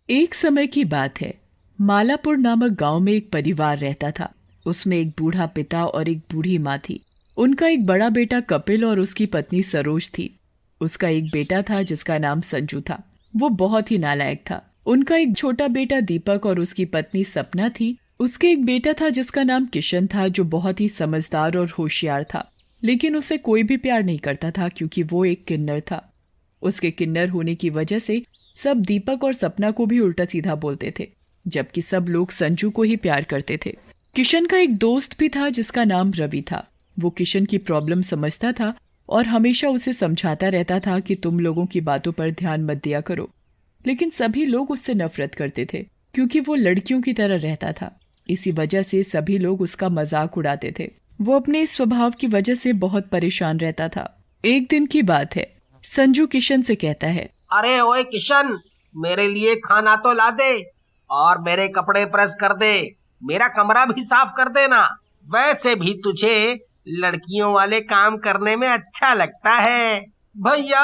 एक समय की बात है। मालापुर नामक गांव में एक परिवार रहता था। उसमें एक बूढ़ा पिता और एक बूढ़ी माँ थी। उनका एक बड़ा बेटा कपिल और उसकी पत्नी सरोज थी। उसका एक बेटा था जिसका नाम संजू था। वो बहुत ही नालायक था। उनका एक छोटा बेटा दीपक और उसकी पत्नी सपना थी। उसके एक बेटा था जिसका नाम किशन था, जो बहुत ही समझदार और होशियार था। लेकिन उसे कोई भी प्यार नहीं करता था क्योंकि वो एक किन्नर था। उसके किन्नर होने की वजह से सब दीपक और सपना को भी उल्टा सीधा बोलते थे, जबकि सब लोग संजू को ही प्यार करते थे। किशन का एक दोस्त भी था जिसका नाम रवि था। वो किशन की प्रॉब्लम समझता था और हमेशा उसे समझाता रहता था कि तुम लोगों की बातों पर ध्यान मत दिया करो। लेकिन सभी लोग उससे नफरत करते थे क्योंकि वो लड़कियों की तरह रहता था। इसी वजह से सभी लोग उसका मजाक उड़ाते थे। वो अपने इस स्वभाव की वजह से बहुत परेशान रहता था। एक दिन की बात है। संजू किशन से कहता है, अरे ओए किशन, मेरे लिए खाना तो ला दे और मेरे कपड़े प्रेस कर दे। मेरा कमरा भी साफ कर देना। वैसे भी तुझे लड़कियों वाले काम करने में अच्छा लगता है। भैया,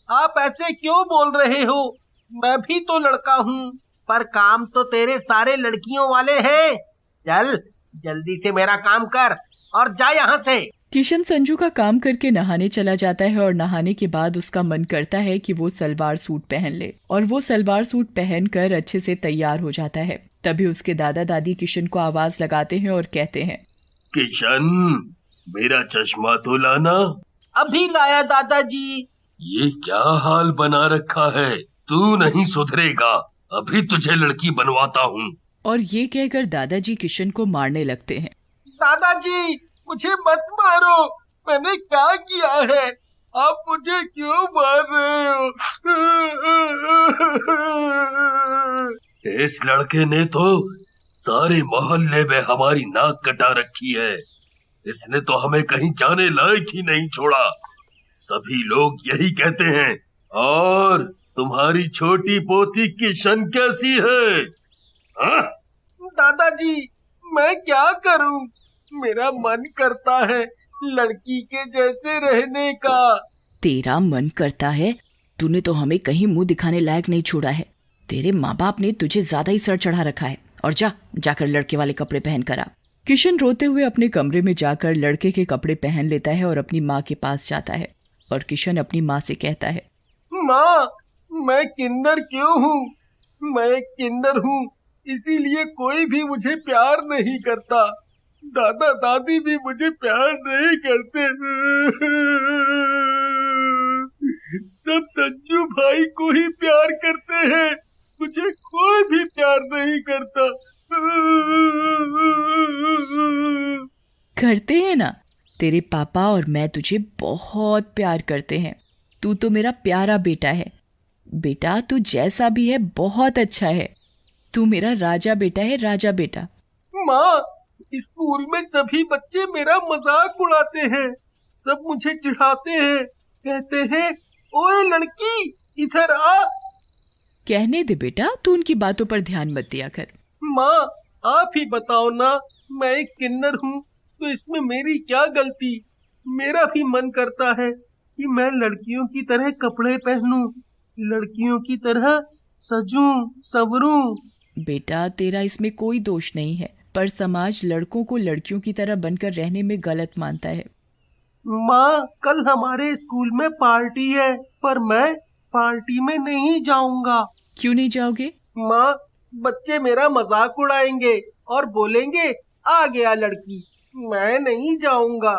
आप ऐसे क्यों बोल रहे हो? मैं भी तो लड़का हूँ, पर काम तो तेरे सारे लड़कियों वाले हैं। चल, जल्दी से मेरा काम कर और जा यहाँ से। किशन संजू का काम करके नहाने चला जाता है और नहाने के बाद उसका मन करता है कि वो सलवार सूट पहन ले और वो सलवार सूट पहनकर अच्छे से तैयार हो जाता है। तभी उसके दादा दादी किशन को आवाज लगाते हैं और कहते हैं, किशन, मेरा चश्मा तो लाना। अभी लाया दादाजी। ये क्या हाल बना रखा है? तू नहीं सुधरेगा। अभी तुझे लड़की बनवाता हूँ। और ये कहकर दादाजी किशन को मारने लगते हैं। दादाजी, मुझे मत मारो। मैंने क्या किया है? आप मुझे क्यों मार रहे हो? इस लड़के ने तो सारे मोहल्ले में हमारी नाक कटा रखी है। इसने तो हमें कहीं जाने लायक ही नहीं छोड़ा। सभी लोग यही कहते हैं। और तुम्हारी छोटी पोती किशन कैसी है? हाँ? दादाजी, मैं क्या करूं? मेरा मन करता है लड़की के जैसे रहने का। तेरा मन करता है? तूने तो हमें कहीं मुंह दिखाने लायक नहीं छोड़ा है। तेरे माँ बाप ने तुझे ज्यादा ही सर चढ़ा रखा है। और जाकर लड़के वाले कपड़े पहन कर आ। किशन रोते हुए अपने कमरे में जाकर लड़के के कपड़े पहन लेता है और अपनी माँ के पास जाता है। और किशन अपनी माँ से कहता है, माँ, मैं किन्नर क्यों हूँ? मैं एक किन्नर हूँ, इसीलिए कोई भी मुझे प्यार नहीं करता। दादा दादी भी मुझे प्यार नहीं करते। सब संजू भाई को ही प्यार करते हैं, मुझे कोई भी प्यार नहीं करता। करते हैं ना, तेरे पापा और मैं तुझे बहुत प्यार करते हैं। तू तो मेरा प्यारा बेटा है। बेटा, तू जैसा भी है बहुत अच्छा है। तू मेरा राजा बेटा है, राजा बेटा। माँ, स्कूल में सभी बच्चे मेरा मजाक उड़ाते हैं। सब मुझे चिढ़ाते हैं, कहते हैं, ओए लड़की, इधर आ। कहने दे बेटा, तू उनकी बातों पर ध्यान मत दिया कर। माँ, आप ही बताओ ना, मैं एक किन्नर हूँ तो इसमें मेरी क्या गलती? मेरा भी मन करता है कि मैं लड़कियों की तरह कपड़े पहनूं, लड़कियों की तरह सजूं संवरूं। बेटा, तेरा इसमें कोई दोष नहीं है, पर समाज लड़कों को लड़कियों की तरह बनकर रहने में गलत मानता है। माँ, कल हमारे स्कूल में पार्टी है, पर मैं पार्टी में नहीं जाऊंगा। क्यों नहीं जाओगे? माँ, बच्चे मेरा मजाक उड़ाएंगे और बोलेंगे, आ गया लड़की। मैं नहीं जाऊंगा।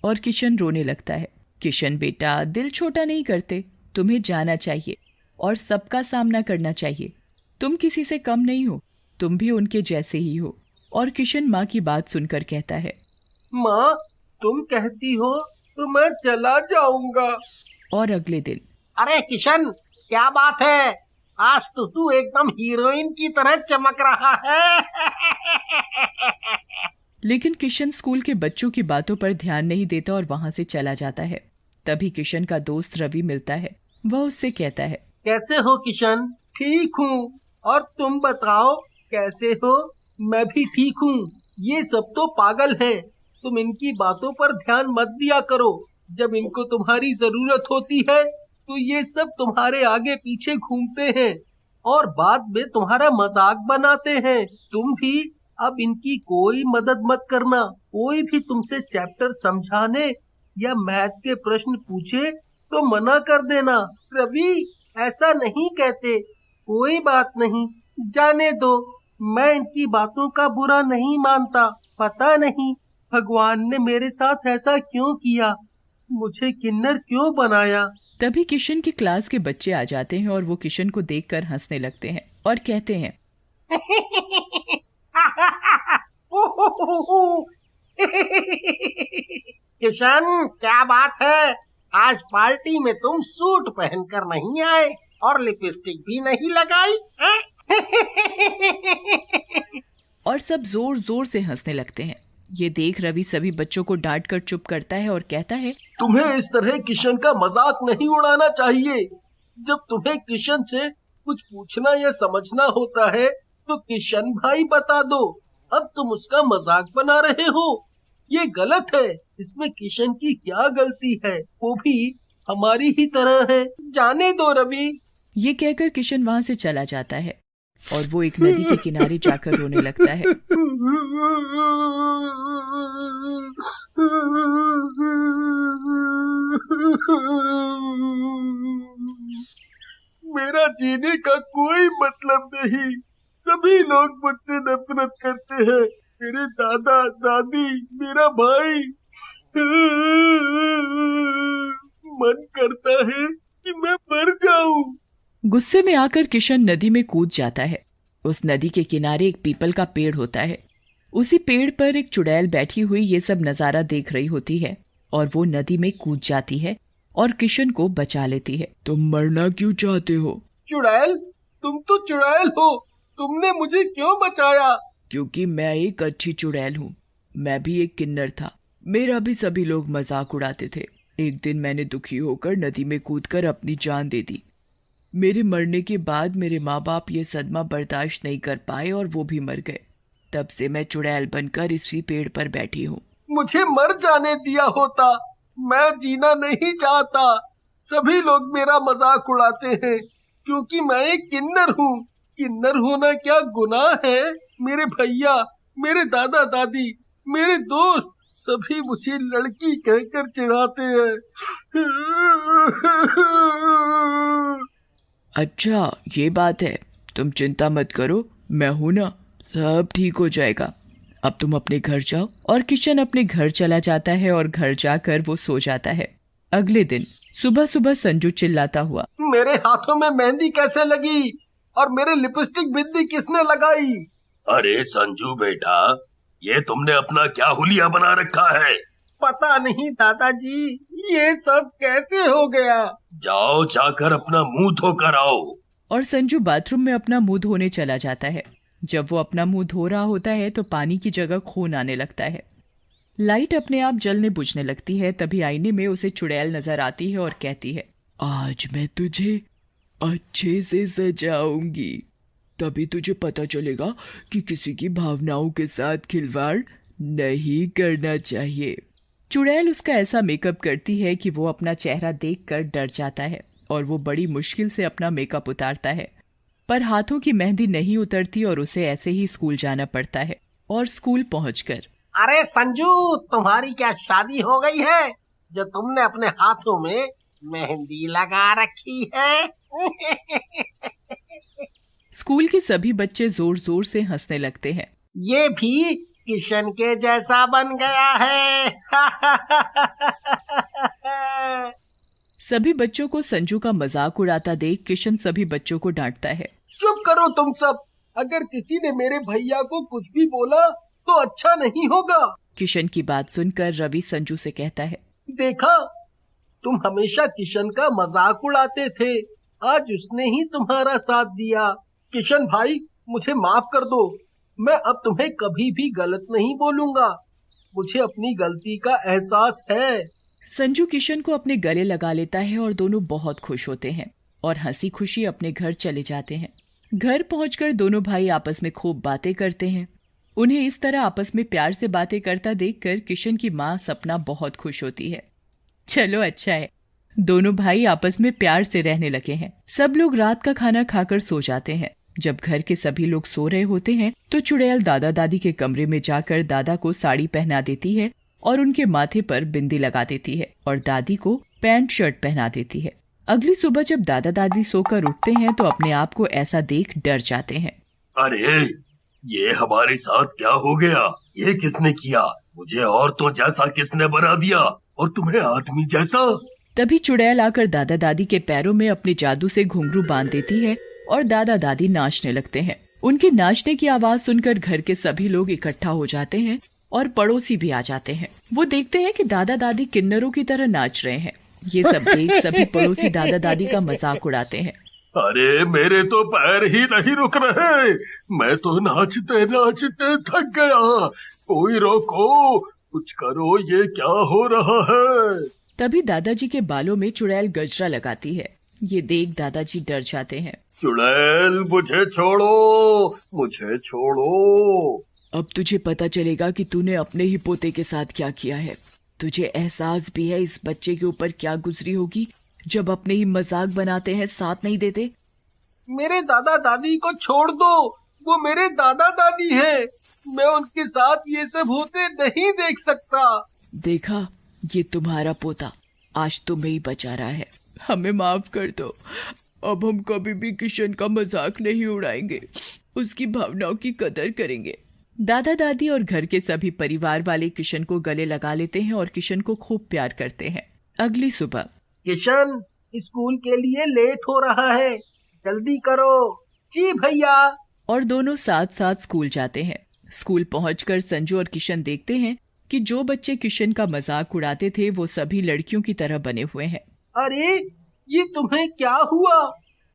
और किशन रोने लगता है। किशन बेटा, दिल छोटा नहीं करते। तुम्हें जाना चाहिए और सबका सामना करना चाहिए। तुम किसी से कम नहीं हो, तुम भी उनके जैसे ही हो। और किशन माँ की बात सुनकर कहता है, माँ, तुम कहती हो तो मैं चला जाऊंगा। और अगले दिन, अरे किशन, क्या बात है? आज तो तू एकदम हीरोइन की तरह चमक रहा है। लेकिन किशन स्कूल के बच्चों की बातों पर ध्यान नहीं देता और वहां से चला जाता है। तभी किशन का दोस्त रवि मिलता है। वह उससे कहता है, कैसे हो किशन? ठीक हूँ। और तुम बताओ कैसे हो? मैं भी ठीक हूँ। ये सब तो पागल हैं। तुम इनकी बातों पर ध्यान मत दिया करो। जब इनको तुम्हारी जरूरत होती है तो ये सब तुम्हारे आगे पीछे घूमते हैं और बाद में तुम्हारा मजाक बनाते हैं। तुम भी अब इनकी कोई मदद मत करना। कोई भी तुमसे चैप्टर समझाने या मैथ के प्रश्न पूछे तो मना कर देना। रवि, ऐसा नहीं कहते। कोई बात नहीं, जाने दो। मैं इनकी बातों का बुरा नहीं मानता। पता नहीं भगवान ने मेरे साथ ऐसा क्यों किया, मुझे किन्नर क्यों बनाया। तभी किशन की क्लास के बच्चे आ जाते हैं और वो किशन को देखकर हंसने लगते हैं और कहते हैं, किशन, क्या बात है? आज पार्टी में तुम सूट पहनकर नहीं आए और लिपस्टिक भी नहीं लगाई है? और सब जोर जोर से हंसने लगते हैं। ये देख रवि सभी बच्चों को डांट कर चुप करता है और कहता है, तुम्हें इस तरह किशन का मजाक नहीं उड़ाना चाहिए। जब तुम्हें किशन से कुछ पूछना या समझना होता है तो किशन भाई बता दो। अब तुम उसका मजाक बना रहे हो, ये गलत है। इसमें किशन की क्या गलती है? वो भी हमारी ही तरह है। जाने दो रवि। ये कहकर किशन वहां से चला जाता है और वो एक नदी के किनारे जाकर रोने लगता है। मेरा जीने का कोई मतलब नहीं। सभी लोग मुझसे नफरत करते हैं। मेरे दादा दादी, मेरा भाई। मन करता है कि मैं मर जाऊं। गुस्से में आकर किशन नदी में कूद जाता है। उस नदी के किनारे एक पीपल का पेड़ होता है। उसी पेड़ पर एक चुड़ैल बैठी हुई ये सब नजारा देख रही होती है और वो नदी में कूद जाती है और किशन को बचा लेती है। तुम मरना क्यों चाहते हो? चुड़ैल, तुम तो चुड़ैल हो। तुमने मुझे क्यों बचाया? क्योंकि मैं एक अच्छी चुड़ैल हूँ। मैं भी एक किन्नर था। मेरा भी सभी लोग मजाक उड़ाते थे। एक दिन मैंने दुखी होकर नदी में कूदकर अपनी जान दे दी। मेरे मरने के बाद मेरे माँ बाप ये सदमा बर्दाश्त नहीं कर पाए और वो भी मर गए। तब से मैं चुड़ैल बनकर इसी पेड़ पर बैठी हूँ। मुझे मर जाने दिया होता। मैं जीना नहीं चाहता। सभी लोग मेरा मजाक उड़ाते हैं क्योंकि मैं एक किन्नर हूँ। किन्नर होना क्या गुनाह है? मेरे भैया, मेरे दादा दादी, मेरे दोस्त सभी मुझे लड़की कहकर चिढ़ाते हैं। अच्छा, ये बात है। तुम चिंता मत करो, मैं हूं ना, सब ठीक हो जाएगा। अब तुम अपने घर जाओ। और किशन अपने घर चला जाता है और घर जाकर वो सो जाता है। अगले दिन सुबह सुबह संजू चिल्लाता हुआ, मेरे हाथों में मेहंदी कैसे लगी और मेरे लिपस्टिक बिंदी किसने लगाई? अरे संजू बेटा, ये तुमने अपना क्या हुलिया बना रखा है? पता नहीं दादाजी, ये सब कैसे हो गया? जाओ, जाकर अपना मुंह धोकर आओ। और संजू बाथरूम में अपना मुंह धोने चला जाता है। जब वो अपना मुंह धो रहा होता है तो पानी की जगह खून आने लगता है। लाइट अपने आप जलने बुझने लगती है। तभी आईने में उसे चुड़ैल नजर आती है और कहती है, आज मैं तुझे अच्छे से सजाऊंगी। तभी तुझे पता चलेगा कि किसी की भावनाओं के साथ खिलवाड़ नहीं करना चाहिए। चुड़ैल उसका ऐसा मेकअप करती है कि वो अपना चेहरा देखकर डर जाता है और वो बड़ी मुश्किल से अपना मेकअप उतारता है, पर हाथों की मेहंदी नहीं उतरती और उसे ऐसे ही स्कूल जाना पड़ता है। और स्कूल पहुंचकर, अरे संजू, तुम्हारी क्या शादी हो गई है जो तुमने अपने हाथों में मेहंदी लगा रखी है? स्कूल के सभी बच्चे जोर जोर से हंसने लगते हैं। ये भी किशन के जैसा बन गया है। सभी बच्चों को संजू का मजाक उड़ाता देख किशन सभी बच्चों को डांटता है। चुप करो तुम सब। अगर किसी ने मेरे भैया को कुछ भी बोला तो अच्छा नहीं होगा। किशन की बात सुनकर रवि संजू से कहता है, देखा, तुम हमेशा किशन का मजाक उड़ाते थे, आज उसने ही तुम्हारा साथ दिया। किशन भाई, मुझे माफ कर दो। मैं अब तुम्हें कभी भी गलत नहीं बोलूंगा। मुझे अपनी गलती का एहसास है। संजू किशन को अपने गले लगा लेता है और दोनों बहुत खुश होते हैं और हंसी खुशी अपने घर चले जाते हैं। घर पहुंचकर दोनों भाई आपस में खूब बातें करते हैं। उन्हें इस तरह आपस में प्यार से बातें करता देखकर किशन की माँ सपना बहुत खुश होती है। चलो अच्छा है, दोनों भाई आपस में प्यार से रहने लगे हैं। सब लोग रात का खाना खाकर सो जाते हैं। जब घर के सभी लोग सो रहे होते हैं तो चुड़ैल दादा दादी के कमरे में जाकर दादा को साड़ी पहना देती है और उनके माथे पर बिंदी लगा देती है और दादी को पैंट शर्ट पहना देती है। अगली सुबह जब दादा दादी सोकर उठते हैं तो अपने आप को ऐसा देख डर जाते हैं। अरे ये हमारे साथ क्या हो गया? ये किसने किया? मुझे औरतों जैसा किसने बना दिया और तुम्हें आदमी जैसा? तभी चुड़ैल आकर दादा दादी के पैरों में अपने जादू से घुंघरू बांध देती है और दादा दादी नाचने लगते हैं। उनके नाचने की आवाज सुनकर घर के सभी लोग इकट्ठा हो जाते हैं और पड़ोसी भी आ जाते हैं। वो देखते हैं कि दादा दादी किन्नरों की तरह नाच रहे हैं। ये सब देख सभी पड़ोसी दादा दादी का मजाक उड़ाते हैं। अरे मेरे तो पैर ही नहीं रुक रहे, मैं तो नाचते नाचते थक गया। कोई रोको, कुछ करो, ये क्या हो रहा है? तभी दादाजी के बालों में चुड़ैल गजरा लगाती है। ये देख दादाजी डर जाते हैं। चुड़ैल मुझे छोड़ो, मुझे छोड़ो। अब तुझे पता चलेगा कि तूने अपने ही पोते के साथ क्या किया है। तुझे एहसास भी है इस बच्चे के ऊपर क्या गुजरी होगी जब अपने ही मजाक बनाते हैं, साथ नहीं देते। मेरे दादा दादी को छोड़ दो, वो मेरे दादा दादी है। मैं उनके साथ ये सब होते नहीं देख सकता। देखा, ये तुम्हारा पोता आज तुम्हें ही बचा रहा है। हमें माफ कर दो। अब हम कभी भी किशन का मजाक नहीं उड़ाएंगे, उसकी भावनाओं की कदर करेंगे। दादा दादी और घर के सभी परिवार वाले किशन को गले लगा लेते हैं और किशन को खूब प्यार करते हैं। अगली सुबह, किशन स्कूल के लिए लेट हो रहा है, जल्दी करो। जी भैया। और दोनों साथ साथ स्कूल जाते हैं। स्कूल पहुंचकर संजू और किशन देखते हैं कि जो बच्चे किशन का मजाक उड़ाते थे वो सभी लड़कियों की तरह बने हुए हैं। अरे ये तुम्हें क्या हुआ?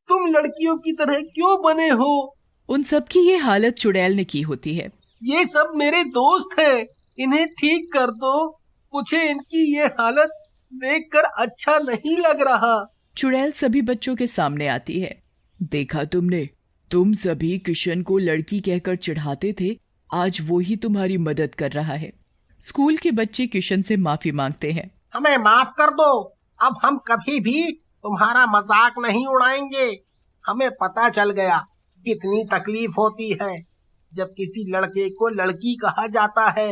तुम लड़कियों की तरह क्यों बने हो? उन सबकी ये हालत चुड़ैल ने की होती है। ये सब मेरे दोस्त हैं, इन्हें ठीक कर दो। मुझे इनकी ये हालत देखकर अच्छा नहीं लग रहा। चुड़ैल सभी बच्चों के सामने आती है। देखा तुमने, तुम सभी किशन को लड़की कहकर चिढ़ाते थे, आज वो ही तुम्हारी मदद कर रहा है। स्कूल के बच्चे किशन से माफी मांगते हैं। हमें माफ कर दो, अब हम कभी भी तुम्हारा मजाक नहीं उड़ाएंगे। हमें पता चल गया कितनी तकलीफ होती है जब किसी लड़के को लड़की कहा जाता है।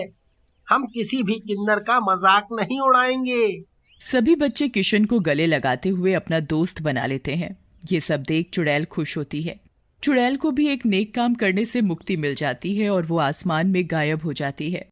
हम किसी भी किन्नर का मजाक नहीं उड़ाएंगे। सभी बच्चे किशन को गले लगाते हुए अपना दोस्त बना लेते हैं। ये सब देख चुड़ैल खुश होती है। चुड़ैल को भी एक नेक काम करने से मुक्ति मिल जाती है और वो आसमान में गायब हो जाती है।